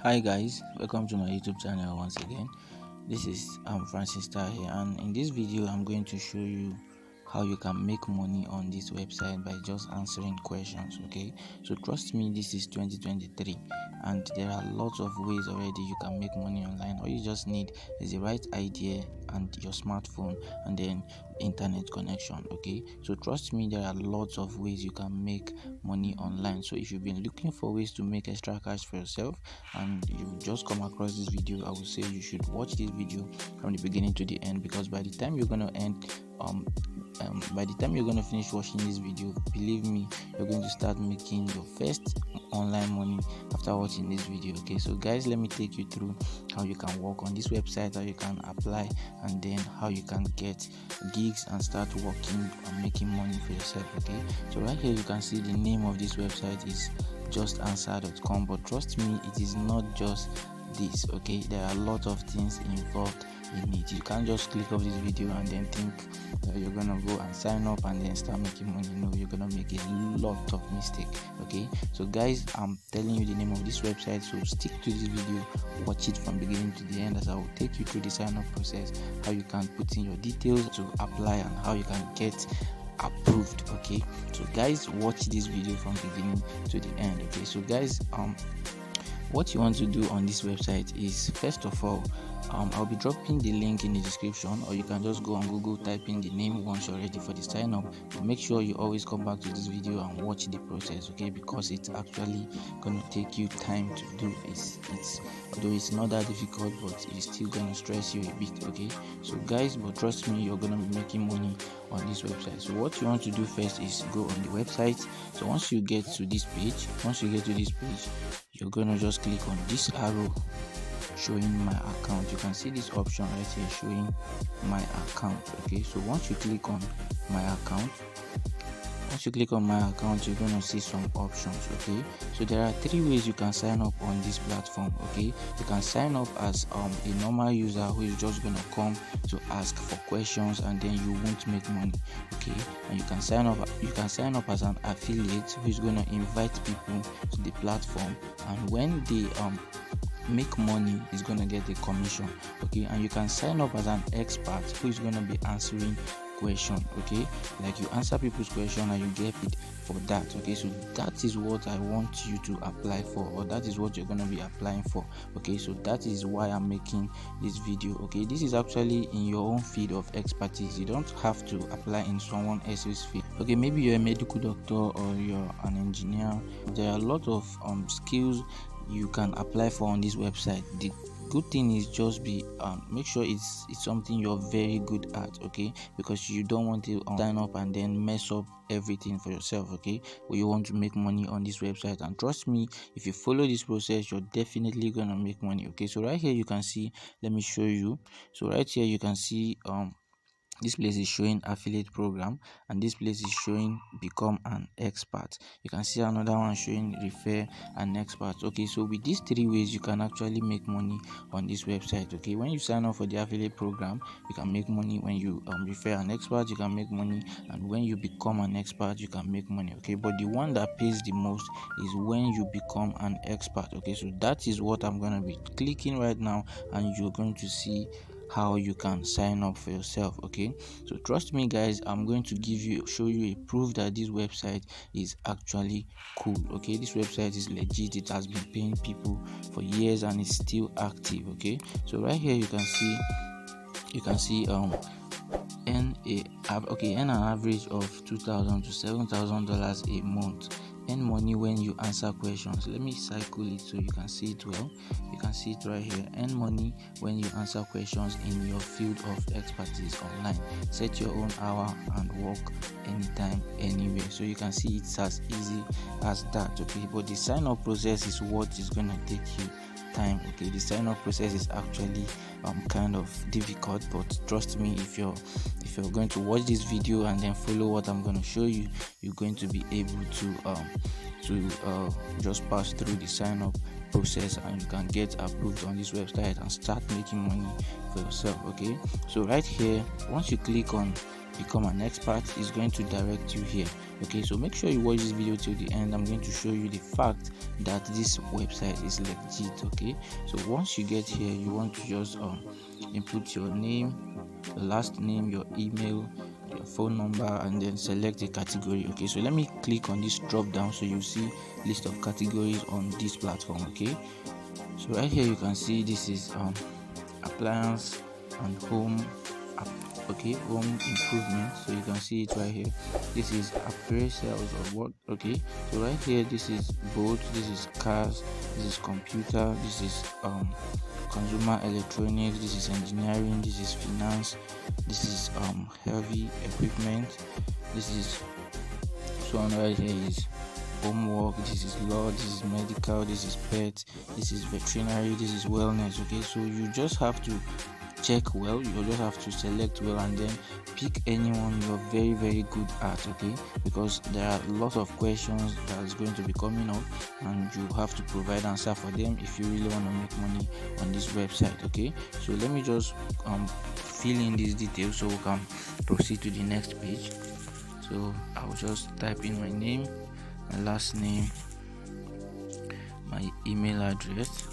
Hi guys, welcome to my YouTube channel once again. This is Francis Star here, and in this video I'm going to show you how you can make money on this website by just answering questions. Okay, so trust me, this is 2023 and there are lots of ways already you can make money online. All you just need is the right idea and your smartphone and then internet connection. Okay, so trust me, there are lots of ways you can make money online. So if you've been looking for ways to make extra cash for yourself and you just come across this video, I would say you should watch this video from the beginning to the end, because by the time you're gonna finish watching this video, believe me, you're going to start making your first online money after watching this video. Okay, so guys, let me take you through how you can work on this website, how you can apply, and then how you can get gigs and start working and making money for yourself. Okay, so right here you can see the name of this website is justanswer.com, but trust me, it is not just this. Okay, there are a lot of things involved in it. You can't just click off this video and then think that you're gonna go and sign up and then start making money. No, you're gonna make a lot of mistake. Okay, so guys, I'm telling you the name of this website, so stick to this video, watch it from beginning to the end, as I will take you through the sign up process, how you can put in your details to apply, and how you can get approved. Okay, so guys, watch this video from beginning to the end. Okay, so guys, what you want to do on this website is, first of all, I'll be dropping the link in the description, or you can just go on Google, type in the name once you're ready for the sign up. But make sure you always come back to this video and watch the process, okay, because it's actually gonna take you time to do. It's although it's not that difficult, but it's still gonna stress you a bit. Okay, so guys, but trust me, you're gonna be making money on this website. So what you want to do first is go on the website. So once you get to this page, you're gonna just click on this arrow showing my account. You can see this option right here showing my account. Okay, so once you click on my account, you're gonna see some options. Okay, so there are three ways you can sign up on this platform. Okay, you can sign up as a normal user who is just gonna come to ask for questions and then you won't make money. Okay, and you can sign up as an affiliate who is gonna invite people to the platform, and when they make money, is gonna get a commission. Okay, and you can sign up as an expert who is gonna be answering question. Okay, like you answer people's question and you get paid for that. Okay, so that is what I want you to apply for, or that is what you're going to be applying for. Okay, so that is why I'm making this video. Okay, this is actually in your own field of expertise. You don't have to apply in someone else's field. Okay, maybe you're a medical doctor or you're an engineer. There are a lot of skills you can apply for on this website. The good thing is just be make sure it's something you're very good at. Okay, because you don't want to sign up and then mess up everything for yourself. Okay, but you want to make money on this website, and trust me, if you follow this process, you're definitely gonna make money. Okay, so right here you can see, let me show you. So right here you can see this place is showing affiliate program, and this place is showing become an expert. You can see another one showing refer an expert. Okay, so with these three ways you can actually make money on this website. Okay, when you sign up for the affiliate program, you can make money. When you refer an expert, you can make money, and when you become an expert, you can make money. Okay, but the one that pays the most is when you become an expert. Okay, so that is what I'm going to be clicking right now, and you're going to see how you can sign up for yourself. Okay, so trust me guys, I'm going to show you a proof that this website is actually cool. Okay, this website is legit. It has been paying people for years and it's still active. Okay, so right here you can see earn an average of $2,000 to $7,000 a month. Earn money when you answer questions. Let me cycle it so you can see it well. You can see it right here. Earn money when you answer questions in your field of expertise online. Set your own hour and work anytime, anywhere. So you can see it's as easy as that. Okay, but the sign up process is what is gonna take you time. Okay, the sign up process is actually kind of difficult, but trust me, if you're going to watch this video and then follow what I'm going to show you, you're going to be able to just pass through the sign up process and you can get approved on this website and start making money for yourself. Okay, so right here, once you click on become an expert, is going to direct you here. Okay, so make sure you watch this video till the end. I'm going to show you the fact that this website is legit. Okay, so once you get here, you want to just input your name, your last name, your email, your phone number, and then select a category. Okay, so let me click on this drop down so you see list of categories on this platform. Okay, so right here you can see this is appliance and home. Okay, home improvement, so you can see it right here. This is appraisals of what. Okay, so right here, this is boat, this is cars, this is computer, this is consumer electronics, this is engineering, this is finance, this is heavy equipment, this is so on. Right here is homework, this is law, this is medical, this is pet, this is veterinary, this is wellness. Okay, so you just have to check well, you just have to select well and then pick anyone you're very good at. Okay, because there are a lot of questions that is going to be coming up and you have to provide answer for them if you really want to make money on this website. Okay, so let me just fill in these details so we can proceed to the next page. So I'll just type in my name, my last name, my email address.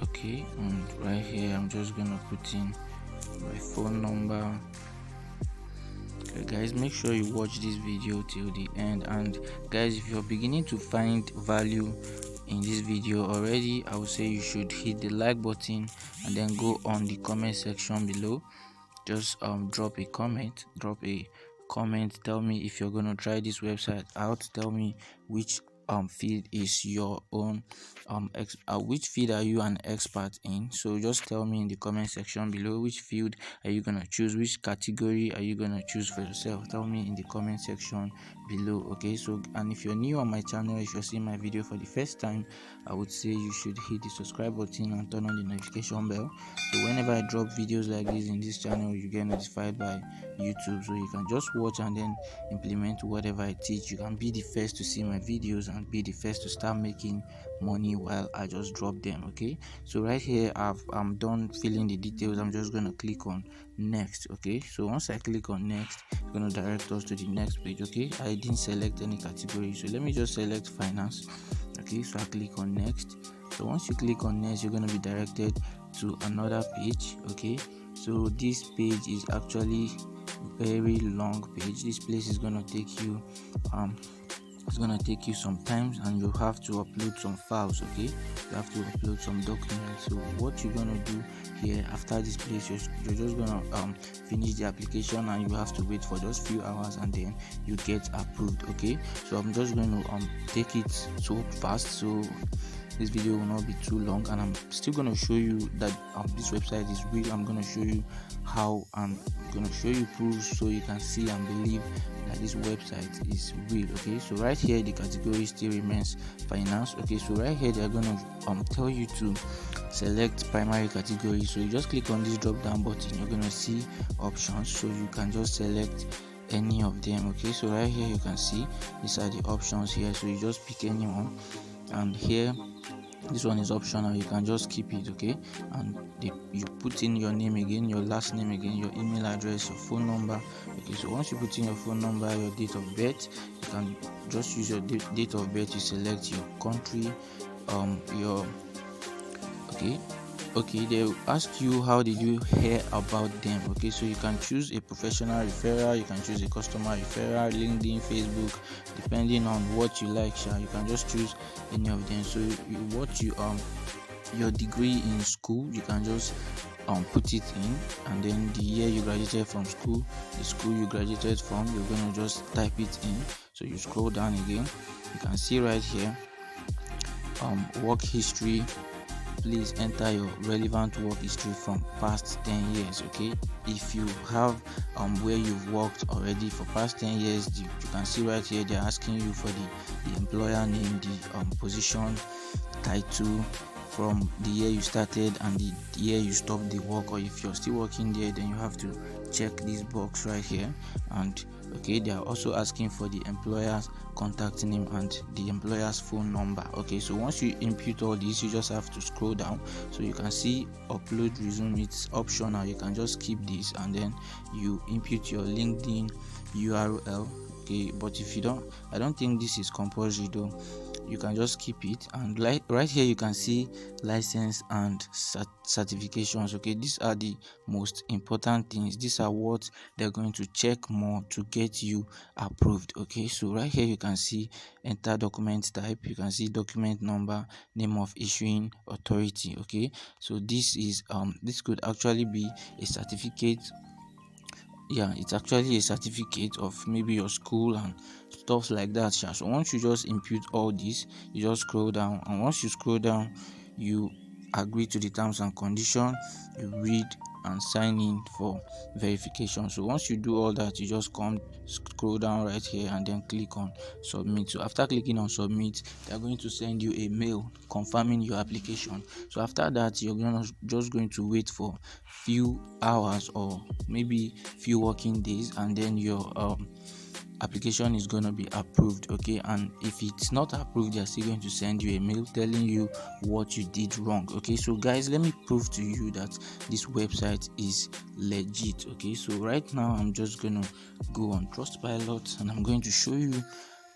Okay, and right here I'm just gonna put in my phone number. Okay guys, make sure you watch this video till the end. And guys, if you're beginning to find value in this video already, I would say you should hit the like button and then go on the comment section below. Just drop a comment, tell me if you're gonna try this website out. Tell me which field is your own, which field are you an expert in. So just tell me in the comment section below which field are you gonna choose, which category are you gonna choose for yourself. Tell me in the comment section below. Okay, so and if you're new on my channel, if you're seeing my video for the first time, I would say you should hit the subscribe button and turn on the notification bell, so whenever I drop videos like this in this channel, you get notified by YouTube, so you can just watch and then implement whatever I teach. You can be the first to see my videos and be the first to start making money while I just drop them. Okay, so right here I'm done filling the details. I'm just gonna click on next. Okay, so once I click on next, it's gonna direct us to the next page. Okay, I didn't select any category, so let me just select finance. Okay, so I click on next. So once you click on next, you're gonna be directed to another page. Okay, so this page is actually very long page. This place is gonna take you it's gonna take you some time and you have to upload some files. Okay, you have to upload some documents. So what you're gonna do here after this place, you're just gonna finish the application and you have to wait for just few hours and then you get approved. Okay, so I'm just going to take it so fast so this video will not be too long, and I'm still going to show you that this website is real. I'm going to show you how, I'm going to show you proofs so you can see and believe that this website is real. Okay, so right here the category still remains finance. Okay, so right here they're going to tell you to select primary category. So you just click on this drop down button, you're going to see options, so you can just select any of them. Okay, so right here you can see these are the options here, so you just pick any one, and here this one is optional, you can just keep it. Okay, and you put in your name again, your last name again, your email address, your phone number. Okay, so once you put in your phone number, your date of birth, you can just use your date of birth. You select your country, your okay, they'll ask you how did you hear about them. Okay, so you can choose a professional referral, you can choose a customer referral, LinkedIn, Facebook, depending on what you like. You can just choose any of them. So your degree in school, you can just put it in, and then the year you graduated from school, the school you graduated from, you're going to just type it in. So you scroll down again, you can see right here work history. Please enter your relevant work history from past 10 years. Okay, if you have where you've worked already for past 10 years, you can see right here they're asking you for the employer name, the position, title, from the year you started and the year you stopped the work, or if you're still working there, then you have to check this box right here. And Okay, they are also asking for the employer's contact name and the employer's phone number. Okay, so once you input all this, you just have to scroll down. So you can see upload resume, it's optional. You can just keep this and then you input your LinkedIn URL. Okay, but if you don't, I don't think this is compulsory though, you can just keep it. And right here you can see license and certifications. Okay, these are the most important things. These are what they're going to check more to get you approved. Okay, so right here you can see enter document type, you can see document number, name of issuing authority. Okay, so this is this could actually be a certificate. Yeah, it's actually a certificate of maybe your school and stuff like that. So once you just input all this, you just scroll down, and once you scroll down, you agree to the terms and condition, you read and sign in for verification. So once you do all that, you just come scroll down right here and then click on submit. So after clicking on submit, they're going to send you a mail confirming your application. So after that, you're just going to wait for few hours or maybe few working days, and then your application is going to be approved. Okay, and if it's not approved, they're still going to send you a mail telling you what you did wrong. Okay, so guys, let me prove to you that this website is legit. Okay, so right now I'm just going to go on Trustpilot and I'm going to show you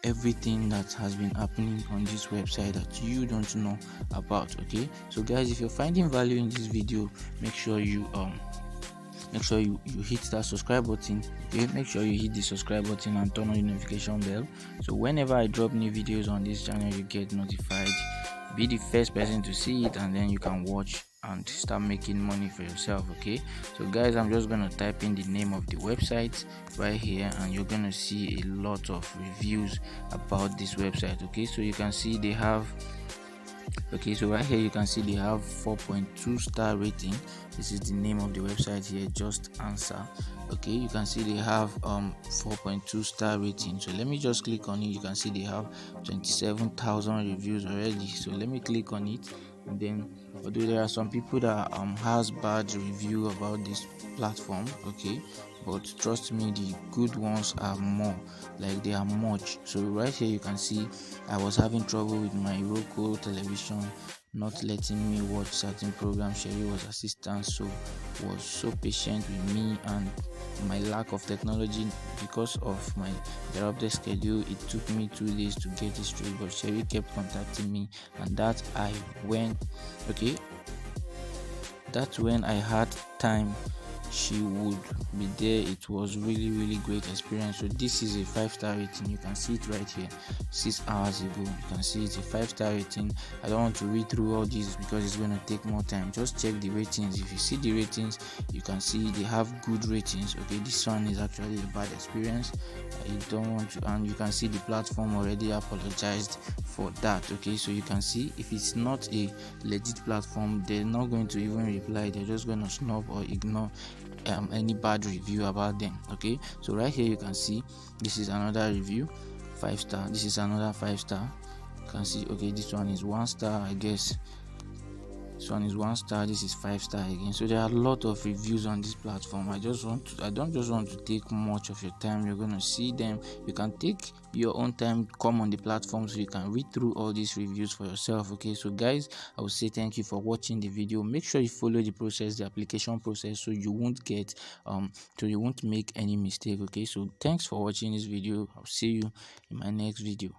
everything that has been happening on this website that you don't know about. Okay, so guys, if you're finding value in this video, make sure you hit that subscribe button. Okay, make sure you hit the subscribe button and turn on the notification bell, so whenever I drop new videos on this channel, you get notified. Be the first person to see it, and then you can watch and start making money for yourself. Okay, so guys, I'm just gonna type in the name of the website right here, and you're gonna see a lot of reviews about this website. Okay, so you can see they have so right here you can see they have 4.2 star rating. This is the name of the website here, just answer. Okay, you can see they have 4.2 star rating. So let me just click on it. You can see they have 27,000 reviews already. So let me click on it, and then although there are some people that has bad review about this platform, okay, but trust me, the good ones are more, like they are much. So right here you can see I was having trouble with my Roku television not letting me watch certain programs. Sherry was assistant, so was so patient with me, and my lack of technology because of my interrupted schedule, it took me 2 days to get it straight, but Sherry kept contacting me, and that's when I had time she would be there. It was really great experience. So this is a 5-star rating. You can see it right here, 6 hours ago. You can see it's a 5-star rating. I don't want to read through all this because it's going to take more time. Just check the ratings. If you see the ratings, you can see they have good ratings. Okay, this one is actually a bad experience. I don't want to, and you can see the platform already apologized for that. Okay, so you can see if it's not a legit platform, they're not going to even reply. They're just going to snub or ignore any bad review about them. Okay, so right here you can see this is another review, 5-star. This is another 5-star. You can see, okay, this one is 1 star, I guess. This one is 1 star, this is 5-star again. So there are a lot of reviews on this platform. I don't just want to take much of your time. You're going to see them. You can take your own time, come on the platform, so you can read through all these reviews for yourself. Okay, so guys, I will say thank you for watching the video. Make sure you follow the process, the application process, so you won't get so you won't make any mistake. Okay, so thanks for watching this video. I'll see you in my next video.